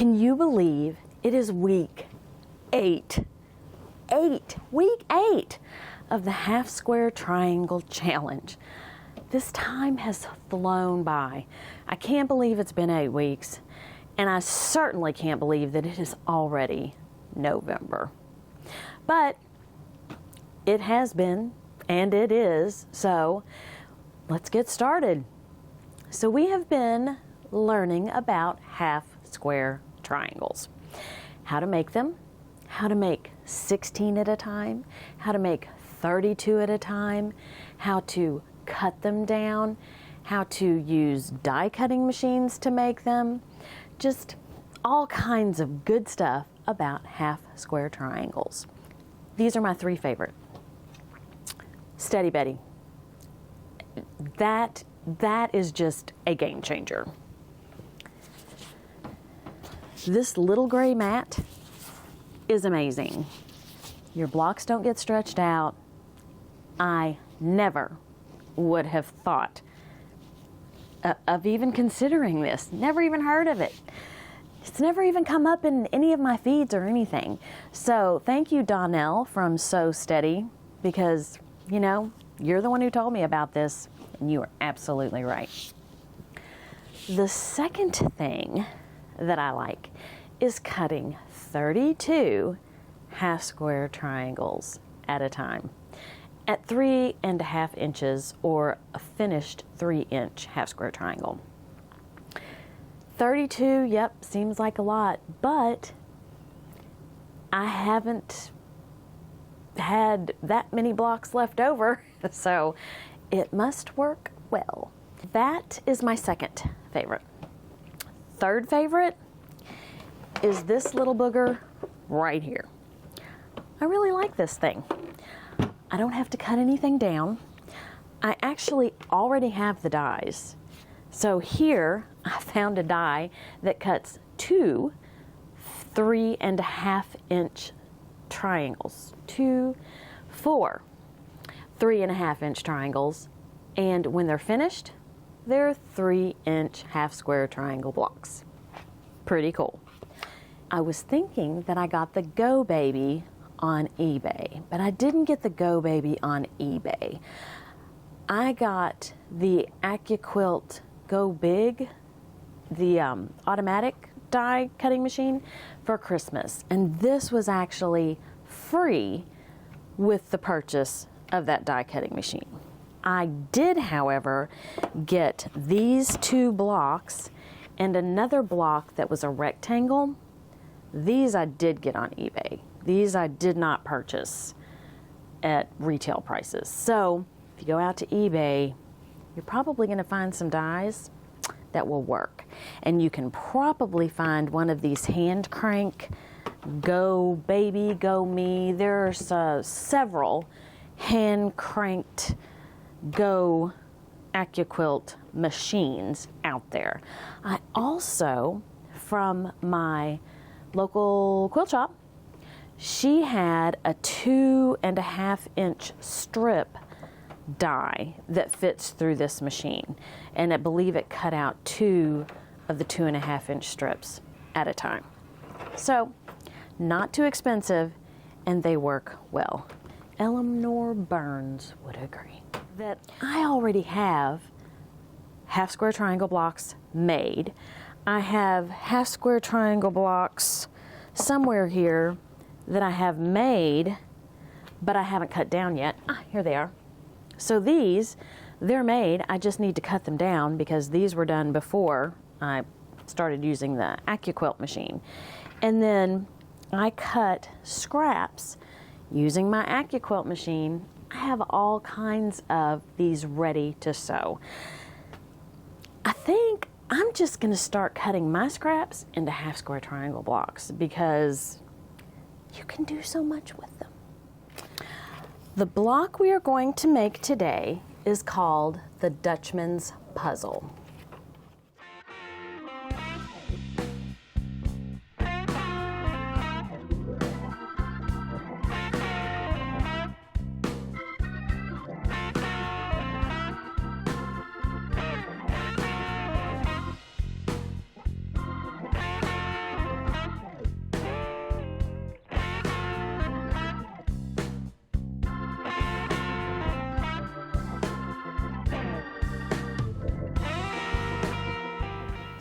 Can you believe it is week 8? Week 8 of the half square triangle challenge. This time has flown by. I can't believe it's been 8 weeks, and I certainly can't believe that it is already November. But it has been, and it is, so let's get started. So we have been learning about half square triangles, how to make them, how to make 16 at a time, how to make 32 at a time, how to cut them down, how to use die cutting machines to make them, just all kinds of good stuff about half square triangles. These are my 3 favorite. Steady Betty. That is just a game changer. This little gray mat is amazing. Your blocks don't get stretched out. I never would have thought of even considering this. Never even heard of it. It's never even come up in any of my feeds or anything. So thank you, Donnell from So Steady, because, you know, you're the one who told me about this, and you are absolutely right. The second thing that I like is cutting 32 half square triangles at a time at 3.5 inches, or a finished 3-inch half square triangle. 32, yep, seems like a lot, but I haven't had that many blocks left over, so it must work well. That is my second favorite. Third favorite is this little booger right here. I really like this thing. I don't have to cut anything down. I actually already have the dies. So here I found a die that cuts 2 3.5 inch triangles. 4 3.5 inch triangles. And when they're finished, they're 3-inch half square triangle blocks. Pretty cool. I was thinking that I got the Go Baby on eBay, but I didn't get the Go Baby on eBay. I got the Quilt Go Big, the automatic die cutting machine, for Christmas, and this was actually free with the purchase of that die cutting machine. I did, however, get these 2 blocks and another block that was a rectangle. These I did get on eBay. These I did not purchase at retail prices. So if you go out to eBay, you're probably going to find some dies that will work. And you can probably find one of these hand crank Go Baby, Go Me. There's several hand cranked Go Quilt machines out there. I also, from my local quilt shop, she had a 2.5 inch strip die that fits through this machine, and I believe it cut out 2 of the 2.5 inch strips at a time. So not too expensive, and they work well. Eleanor Burns would agree that I already have half square triangle blocks made. I have half square triangle blocks somewhere here that I have made, but I haven't cut down yet. Here they are. So these, they're made. I just need to cut them down because these were done before I started using the Quilt machine. And then I cut scraps using my Quilt machine. I have all kinds of these ready to sew. I think I'm just going to start cutting my scraps into half square triangle blocks because you can do so much with them. The block we are going to make today is called the Dutchman's Puzzle.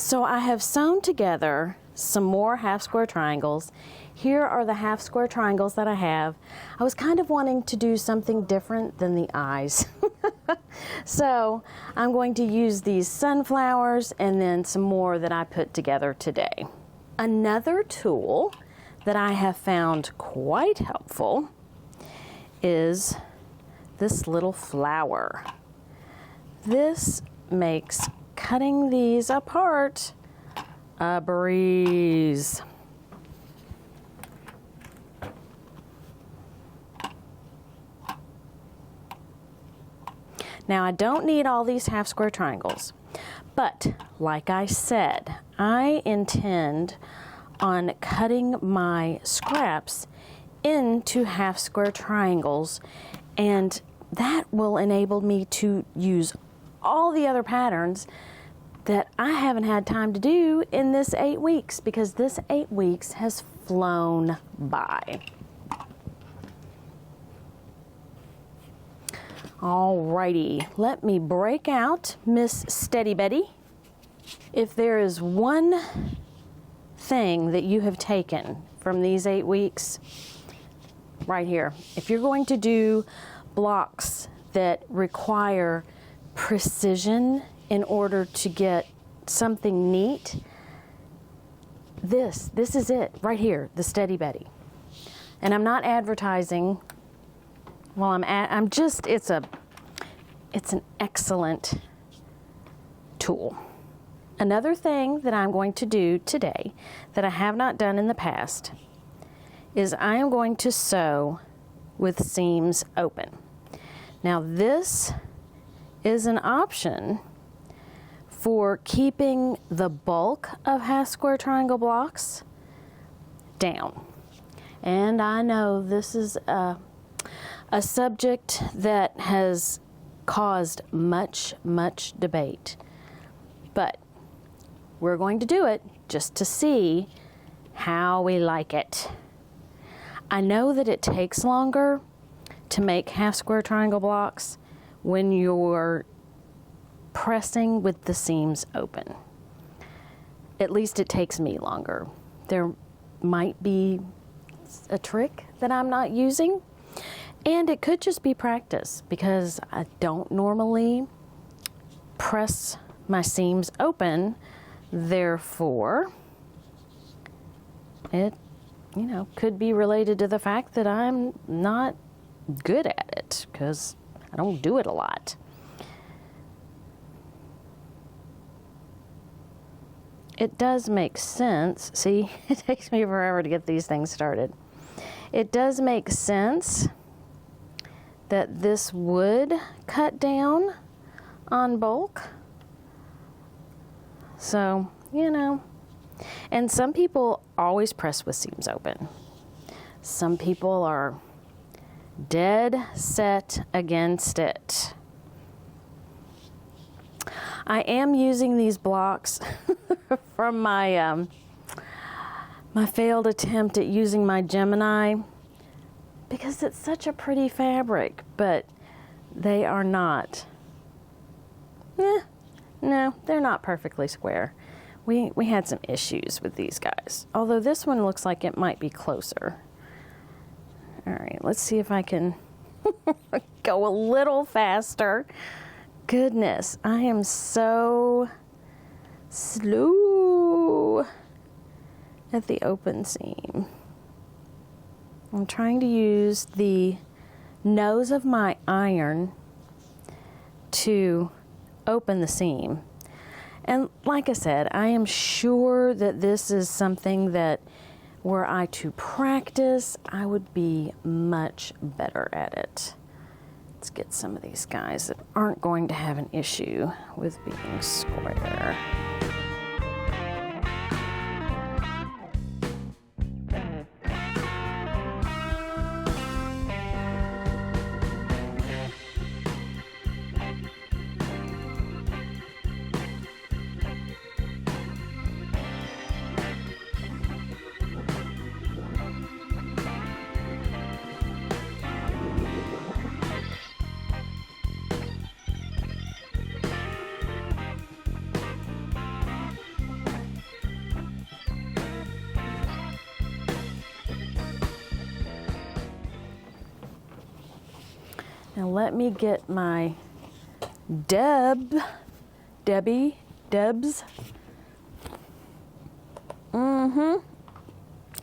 So I have sewn together some more half square triangles. Here are the half square triangles that I have. I was kind of wanting to do something different than the eyes. So I'm going to use these sunflowers and then some more that I put together today. Another tool that I have found quite helpful is this little flower. This makes cutting these apart a breeze. Now I don't need all these half square triangles, but like I said, I intend on cutting my scraps into half square triangles, and that will enable me to use all the other patterns that I haven't had time to do in this 8 weeks, because this 8 weeks has flown by. Alrighty, let me break out Miss Steady Betty. If there is one thing that you have taken from these 8 weeks, right here, if you're going to do blocks that require precision in order to get something neat, this is it right here, the Steady Betty. And I'm not advertising. Well, it's an excellent tool. Another thing that I'm going to do today that I have not done in the past is I am going to sew with seams open. Now this is an option for keeping the bulk of half square triangle blocks down. And I know this is a subject that has caused much debate, but we're going to do it just to see how we like it. I know that it takes longer to make half square triangle blocks when you're pressing with the seams open. At least it takes me longer. There might be a trick that I'm not using, and it could just be practice, because I don't normally press my seams open. Therefore, it, could be related to the fact that I'm not good at it, because I don't do it a lot. It does make sense. See, it takes me forever to get these things started. It does make sense that this would cut down on bulk. So, and some people always press with seams open. Some people are dead set against it. I am using these blocks from my my failed attempt at using my Gemini, because it's such a pretty fabric, but they are not. No, they're not perfectly square. We had some issues with these guys, although this one looks like it might be closer. All right, let's see if I can go a little faster. Goodness, I am so slow at the open seam. I'm trying to use the nose of my iron to open the seam. And like I said, I am sure that this is something that, were I to practice, I would be much better at it. Let's get some of these guys that aren't going to have an issue with being square. Now let me get my Debs.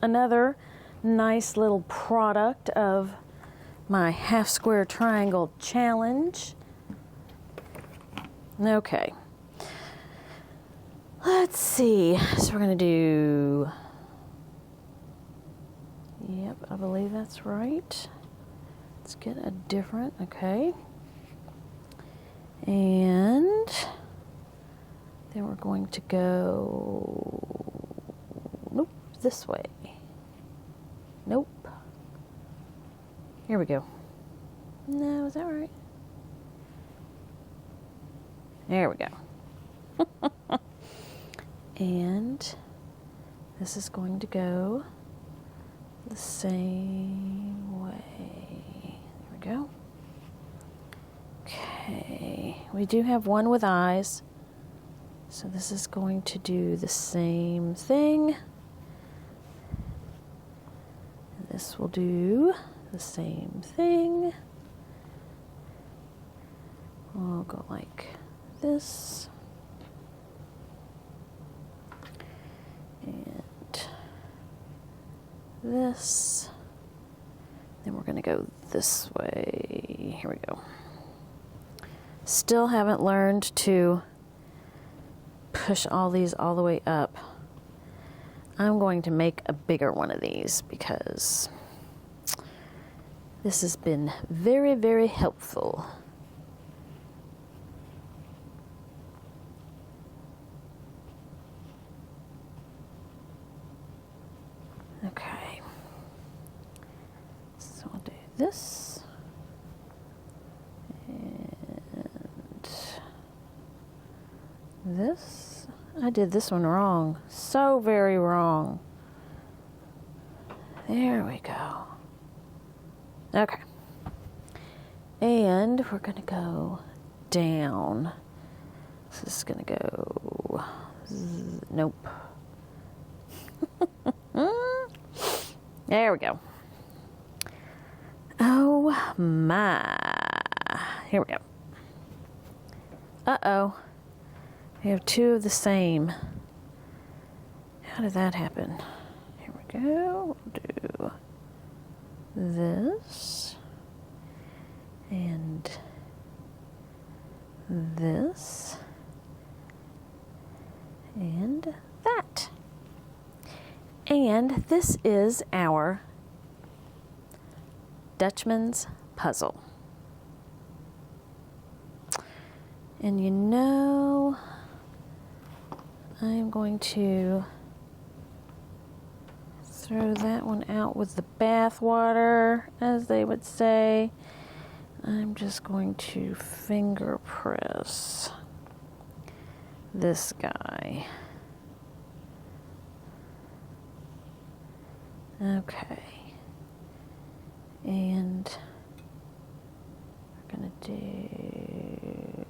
Another nice little product of my half square triangle challenge. Okay. Let's see. So we're going to do, yep, I believe that's right. Let's get a different, okay. And then we're going to go, nope, this way. Nope. Here we go. No, is that right? There we go. And this is going to go the same way. There we go. Okay, we do have one with eyes, so this is going to do the same thing. And this will do the same thing. We'll go like this. And this. Then we're going to go this way. Here we go. Still haven't learned to push all these all the way up. I'm going to make a bigger one of these because this has been very, very helpful. Okay. So I'll do this. This, I did this one wrong, so very wrong. There we go. Okay. And we're gonna go down. This is gonna go, nope. There we go. Oh my. Here we go. Uh-oh. We have two of the same. How did that happen? Here we go. We'll do this. And this. And that. And this is our Dutchman's puzzle. And you know, I'm going to throw that one out with the bath water, as they would say. I'm just going to finger press this guy. Okay. And we're going to do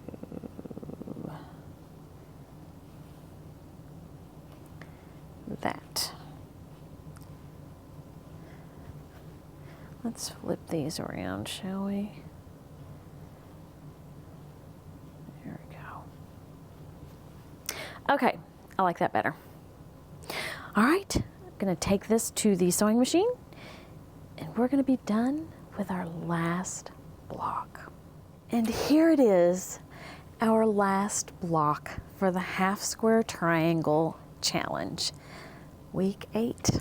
that. Let's flip these around, shall we? There we go. Okay, I like that better. All right, I'm gonna take this to the sewing machine and we're gonna be done with our last block. And here it is, our last block for the half square triangle challenge. Week 8.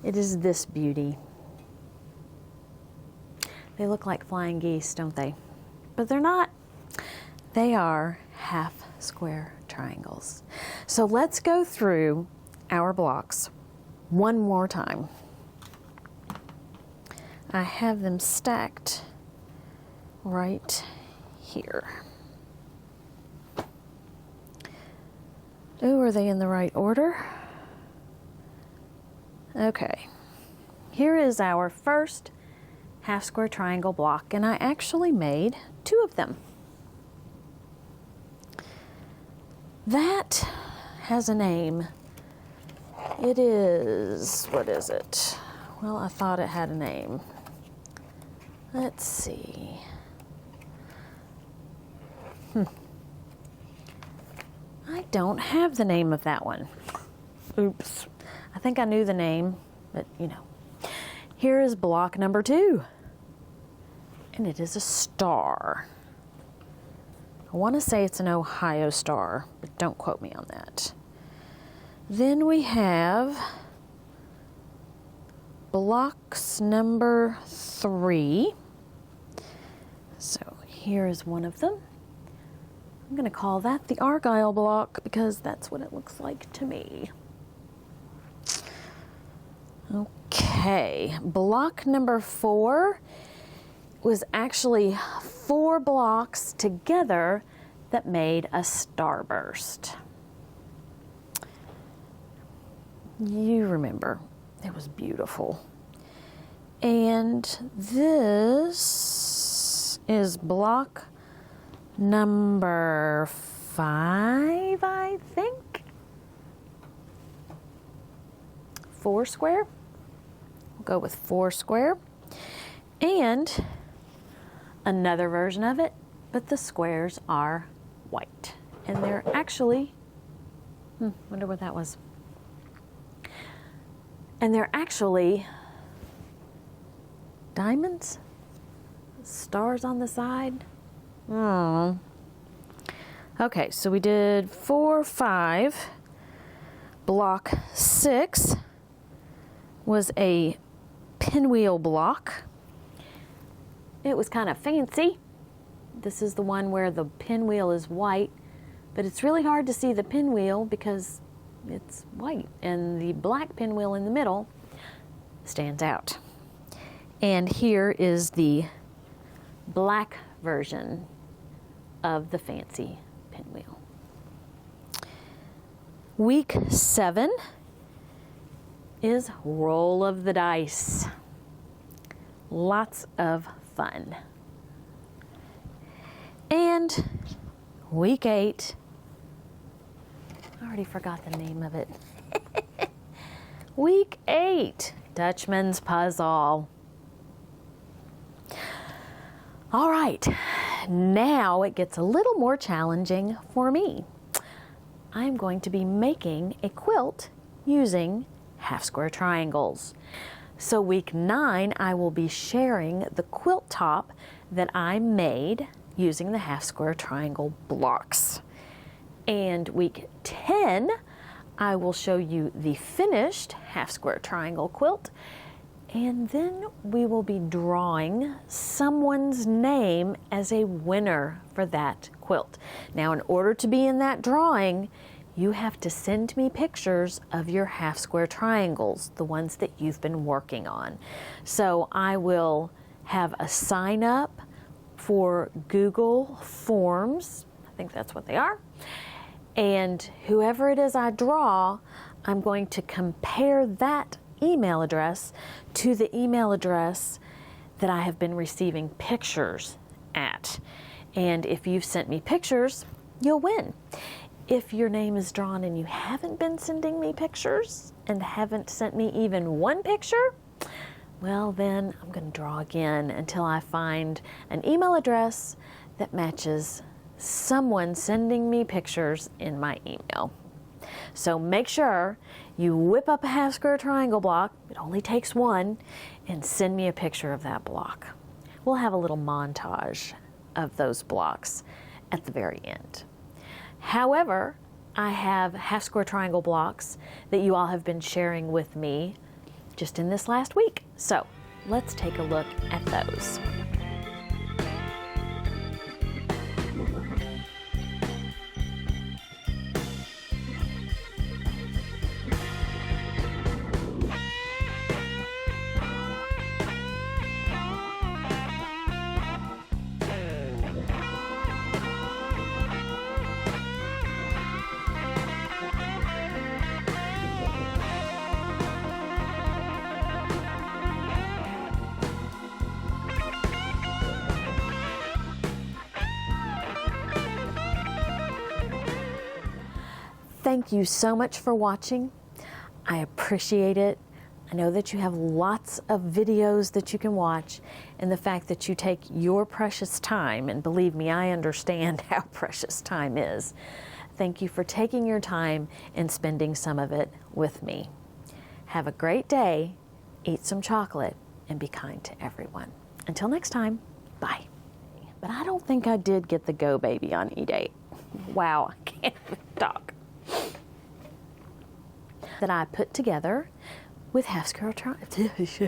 It is this beauty. They look like flying geese, don't they? But they're not. They are half square triangles. So let's go through our blocks one more time. I have them stacked right here. Oh, are they in the right order? Okay. Here is our first half square triangle block, and I actually made 2 of them. That has a name. It is, what is it? Well, I thought it had a name. Let's see. I don't have the name of that one. Oops. I think I knew the name, but you know. Here is block number 2. And it is a star. I want to say it's an Ohio star, but don't quote me on that. Then we have blocks number 3. So here is one of them. I'm going to call that the Argyle block because that's what it looks like to me. Okay, block number 4 was actually 4 blocks together that made a starburst. You remember, it was beautiful. And this is block number 5, I think. 4 square. We'll go with 4 square. And another version of it, but the squares are white. And they're actually, wonder what that was. And they're actually diamonds? Stars on the side? Oh. Okay, so we did 4, 5. Block 6 was a pinwheel block. It was kind of fancy. This is the one where the pinwheel is white, but it's really hard to see the pinwheel because it's white, and the black pinwheel in the middle stands out. And here is the black version of the fancy pinwheel. Week 7 is roll of the dice. Lots of fun. And week 8, I already forgot the name of it. Week 8, Dutchman's puzzle. All right, now it gets a little more challenging for me. I'm going to be making a quilt using half square triangles. So week 9, I will be sharing the quilt top that I made using the half square triangle blocks. And week 10, I will show you the finished half square triangle quilt. And then we will be drawing someone's name as a winner for that quilt. Now, in order to be in that drawing, you have to send me pictures of your half square triangles, the ones that you've been working on. So I will have a sign up for Google Forms. I think that's what they are. And whoever it is I draw, I'm going to compare that email address to the email address that I have been receiving pictures at. And if you've sent me pictures, you'll win. If your name is drawn and you haven't been sending me pictures and haven't sent me even one picture, well then I'm going to draw again until I find an email address that matches someone sending me pictures in my email. So make sure you whip up a half square triangle block, it only takes one, and send me a picture of that block. We'll have a little montage of those blocks at the very end. However, I have half square triangle blocks that you all have been sharing with me just in this last week. So let's take a look at those. Thank you so much for watching. I appreciate it. I know that you have lots of videos that you can watch, and the fact that you take your precious time, and believe me, I understand how precious time is. Thank you for taking your time and spending some of it with me. Have a great day, eat some chocolate, and be kind to everyone. Until next time, bye. But I don't think I did get the Go Baby on E-Date. Wow, I can't even talk. That I put together with half square triangles.